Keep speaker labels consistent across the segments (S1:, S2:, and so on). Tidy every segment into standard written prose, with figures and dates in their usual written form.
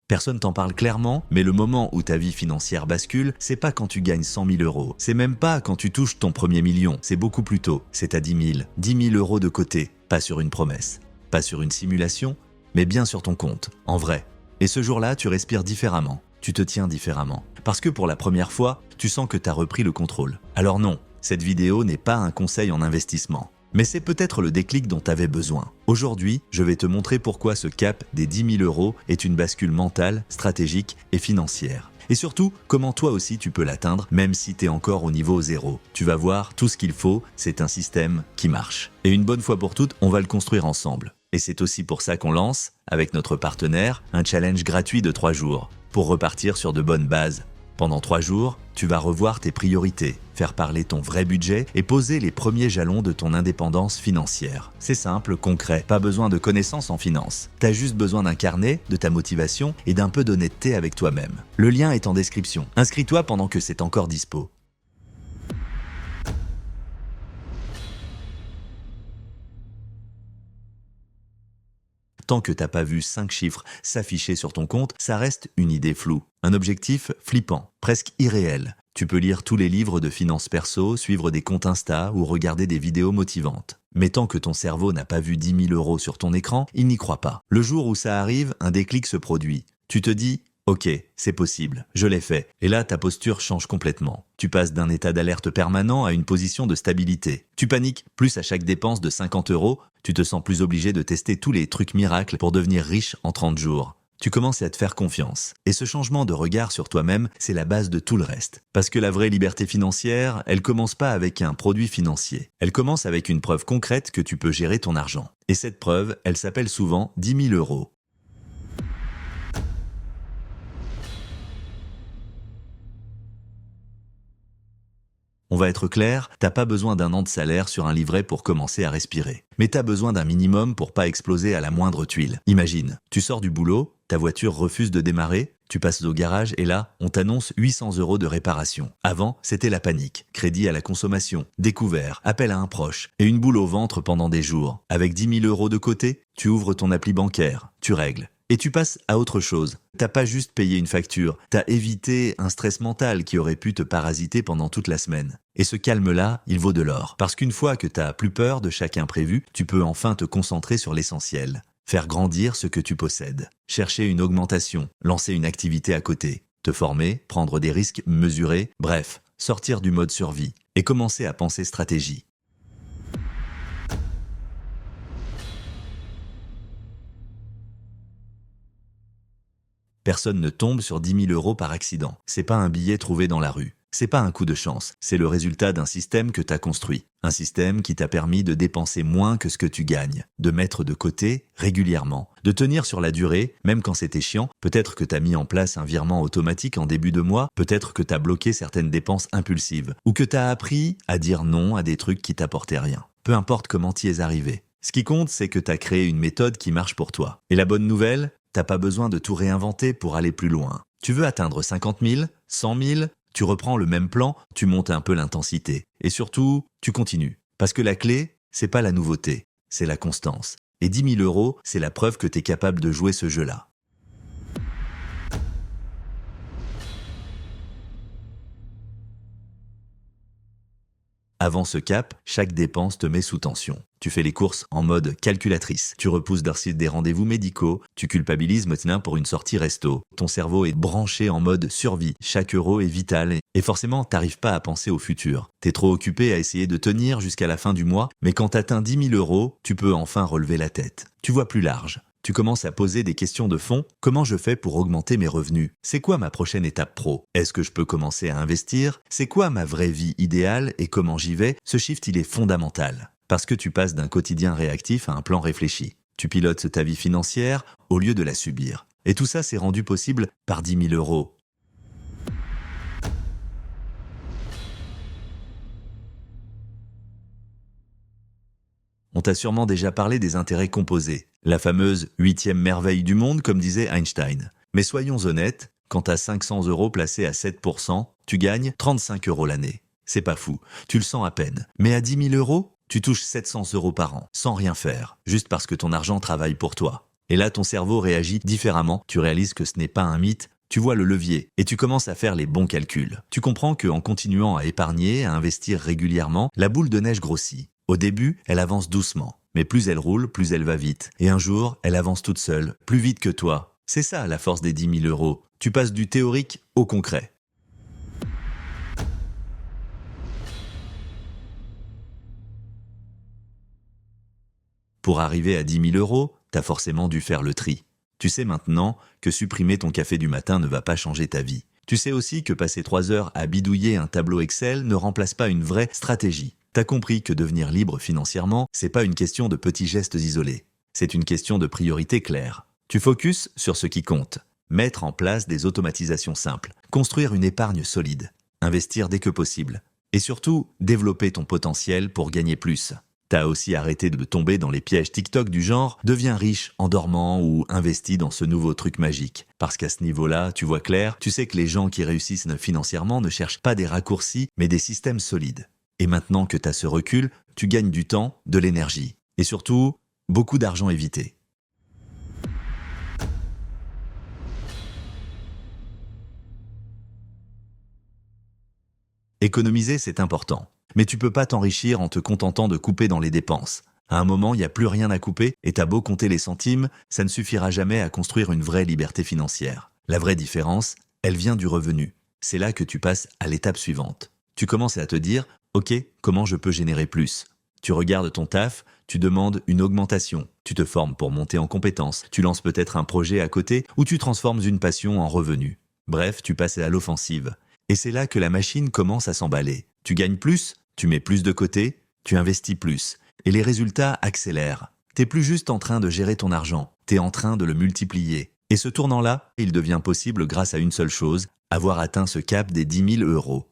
S1: Personne t'en parle clairement, mais le moment où ta vie financière bascule, c'est pas quand tu gagnes 100 000 euros. C'est même pas quand tu touches ton premier million. C'est beaucoup plus tôt. C'est à 10 000. 10 000 euros de côté. Pas sur une promesse. Pas sur une simulation, mais bien sur ton compte. En vrai. Et ce jour-là, tu respires différemment. Tu te tiens différemment. Parce que pour la première fois, tu sens que tu as repris le contrôle. Alors non, cette vidéo n'est pas un conseil en investissement. Mais c'est peut-être le déclic dont tu avais besoin. Aujourd'hui, je vais te montrer pourquoi ce cap des 10 000 euros est une bascule mentale, stratégique et financière. Et surtout, comment toi aussi tu peux l'atteindre, même si tu es encore au niveau 0. Tu vas voir, tout ce qu'il faut, c'est un système qui marche. Et une bonne fois pour toutes, on va le construire ensemble. Et c'est aussi pour ça qu'on lance, avec notre partenaire, un challenge gratuit de 3 jours, pour repartir sur de bonnes bases. Pendant 3 jours, tu vas revoir tes priorités, faire parler ton vrai budget et poser les premiers jalons de ton indépendance financière. C'est simple, concret, pas besoin de connaissances en finance. T'as juste besoin d'un carnet, de ta motivation et d'un peu d'honnêteté avec toi-même. Le lien est en description. Inscris-toi pendant que c'est encore dispo. Tant que t'as pas vu 5 chiffres s'afficher sur ton compte, ça reste une idée floue. Un objectif flippant, presque irréel. Tu peux lire tous les livres de finances perso, suivre des comptes Insta ou regarder des vidéos motivantes. Mais tant que ton cerveau n'a pas vu 10 000 euros sur ton écran, il n'y croit pas. Le jour où ça arrive, un déclic se produit. Tu te dis « Ok, c'est possible, je l'ai fait ». Et là, ta posture change complètement. Tu passes d'un état d'alerte permanent à une position de stabilité. Tu paniques plus à chaque dépense de 50 euros, tu te sens plus obligé de tester tous les trucs miracles pour devenir riche en 30 jours. Tu commences à te faire confiance. Et ce changement de regard sur toi-même, c'est la base de tout le reste. Parce que la vraie liberté financière, elle commence pas avec un produit financier. Elle commence avec une preuve concrète que tu peux gérer ton argent. Et cette preuve, elle s'appelle souvent 10 000 euros. On va être clair, t'as pas besoin d'un an de salaire sur un livret pour commencer à respirer. Mais t'as besoin d'un minimum pour pas exploser à la moindre tuile. Imagine, tu sors du boulot, ta voiture refuse de démarrer, tu passes au garage et là, on t'annonce 800 euros de réparation. Avant, c'était la panique, crédit à la consommation, découvert, appel à un proche et une boule au ventre pendant des jours. Avec 10 000 euros de côté, tu ouvres ton appli bancaire, tu règles. Et tu passes à autre chose. T'as pas juste payé une facture, t'as évité un stress mental qui aurait pu te parasiter pendant toute la semaine. Et ce calme-là, il vaut de l'or. Parce qu'une fois que t'as plus peur de chaque imprévu, tu peux enfin te concentrer sur l'essentiel. Faire grandir ce que tu possèdes. Chercher une augmentation, lancer une activité à côté. Te former, prendre des risques mesurés, bref, sortir du mode survie. Et commencer à penser stratégie. Personne ne tombe sur 10 000 euros par accident. C'est pas un billet trouvé dans la rue. C'est pas un coup de chance. C'est le résultat d'un système que t'as construit. Un système qui t'a permis de dépenser moins que ce que tu gagnes. De mettre de côté régulièrement. De tenir sur la durée, même quand c'était chiant. Peut-être que t'as mis en place un virement automatique en début de mois. Peut-être que t'as bloqué certaines dépenses impulsives. Ou que t'as appris à dire non à des trucs qui t'apportaient rien. Peu importe comment t'y es arrivé. Ce qui compte, c'est que t'as créé une méthode qui marche pour toi. Et la bonne nouvelle, t'as pas besoin de tout réinventer pour aller plus loin. Tu veux atteindre 50 000, 100 000, tu reprends le même plan, tu montes un peu l'intensité. Et surtout, tu continues. Parce que la clé, c'est pas la nouveauté, c'est la constance. Et 10 000 euros, c'est la preuve que t'es capable de jouer ce jeu-là. Avant ce cap, chaque dépense te met sous tension. Tu fais les courses en mode calculatrice. Tu repousses des rendez-vous médicaux. Tu culpabilises maintenant pour une sortie resto. Ton cerveau est branché en mode survie. Chaque euro est vital. Et forcément, t'arrives pas à penser au futur. T'es trop occupé à essayer de tenir jusqu'à la fin du mois. Mais quand t'atteins 10 000 euros, tu peux enfin relever la tête. Tu vois plus large. Tu commences à poser des questions de fond. Comment je fais pour augmenter mes revenus? C'est quoi ma prochaine étape pro? Est-ce que je peux commencer à investir? C'est quoi ma vraie vie idéale et comment j'y vais? Ce shift, il est fondamental. Parce que tu passes d'un quotidien réactif à un plan réfléchi. Tu pilotes ta vie financière au lieu de la subir. Et tout ça, c'est rendu possible par 10 000 euros. On t'a sûrement déjà parlé des intérêts composés, la fameuse 8e merveille du monde, comme disait Einstein. Mais soyons honnêtes, quand t'as 500 euros placés à 7%, tu gagnes 35 euros l'année. C'est pas fou, tu le sens à peine. Mais à 10 000 euros, tu touches 700 euros par an, sans rien faire, juste parce que ton argent travaille pour toi. Et là, ton cerveau réagit différemment, tu réalises que ce n'est pas un mythe, tu vois le levier et tu commences à faire les bons calculs. Tu comprends qu'en continuant à épargner, à investir régulièrement, la boule de neige grossit. Au début, elle avance doucement, mais plus elle roule, plus elle va vite. Et un jour, elle avance toute seule, plus vite que toi. C'est ça la force des 10 000 euros. Tu passes du théorique au concret. Pour arriver à 10 000 euros, t'as forcément dû faire le tri. Tu sais maintenant que supprimer ton café du matin ne va pas changer ta vie. Tu sais aussi que passer 3 heures à bidouiller un tableau Excel ne remplace pas une vraie stratégie. T'as compris que devenir libre financièrement, c'est pas une question de petits gestes isolés. C'est une question de priorité claire. Tu focuses sur ce qui compte. Mettre en place des automatisations simples. Construire une épargne solide. Investir dès que possible. Et surtout, développer ton potentiel pour gagner plus. T'as aussi arrêté de tomber dans les pièges TikTok du genre « deviens riche en dormant » ou « investis dans ce nouveau truc magique ». Parce qu'à ce niveau-là, tu vois clair, tu sais que les gens qui réussissent financièrement ne cherchent pas des raccourcis, mais des systèmes solides. Et maintenant que t'as ce recul, tu gagnes du temps, de l'énergie. Et surtout, beaucoup d'argent évité. Économiser, c'est important. Mais tu peux pas t'enrichir en te contentant de couper dans les dépenses. À un moment, il n'y a plus rien à couper et t'as beau compter les centimes, ça ne suffira jamais à construire une vraie liberté financière. La vraie différence, elle vient du revenu. C'est là que tu passes à l'étape suivante. Tu commences à te dire « Ok, comment je peux générer plus ?» Tu regardes ton taf, tu demandes une augmentation, tu te formes pour monter en compétences, tu lances peut-être un projet à côté ou tu transformes une passion en revenu. Bref, tu passes à l'offensive. Et c'est là que la machine commence à s'emballer. Tu gagnes plus, tu mets plus de côté, tu investis plus. Et les résultats accélèrent. T'es plus juste en train de gérer ton argent, t'es en train de le multiplier. Et ce tournant-là, il devient possible grâce à une seule chose, avoir atteint ce cap des 10 000 euros.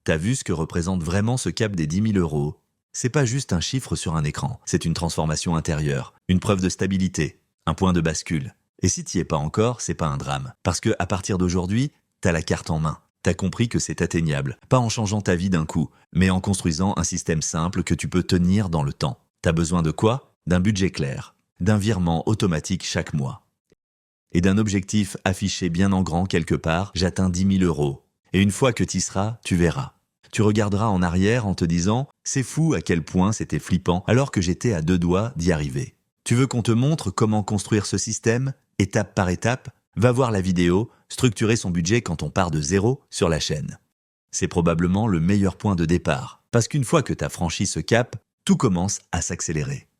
S1: T'as vu ce que représente vraiment ce cap des 10 000 euros? C'est pas juste un chiffre sur un écran, c'est une transformation intérieure, une preuve de stabilité, un point de bascule. Et si t'y es pas encore, c'est pas un drame. Parce que à partir d'aujourd'hui, t'as la carte en main. T'as compris que c'est atteignable. Pas en changeant ta vie d'un coup, mais en construisant un système simple que tu peux tenir dans le temps. T'as besoin de quoi? D'un budget clair, d'un virement automatique chaque mois. Et d'un objectif affiché bien en grand quelque part, j'atteins 10 000 euros. Et une fois que t'y seras, tu verras. Tu regarderas en arrière en te disant « C'est fou à quel point c'était flippant alors que j'étais à 2 doigts d'y arriver ». Tu veux qu'on te montre comment construire ce système, étape par étape? Va voir la vidéo « Structurer son budget quand on part de zéro » sur la chaîne. C'est probablement le meilleur point de départ, parce qu'une fois que tu as franchi ce cap, tout commence à s'accélérer.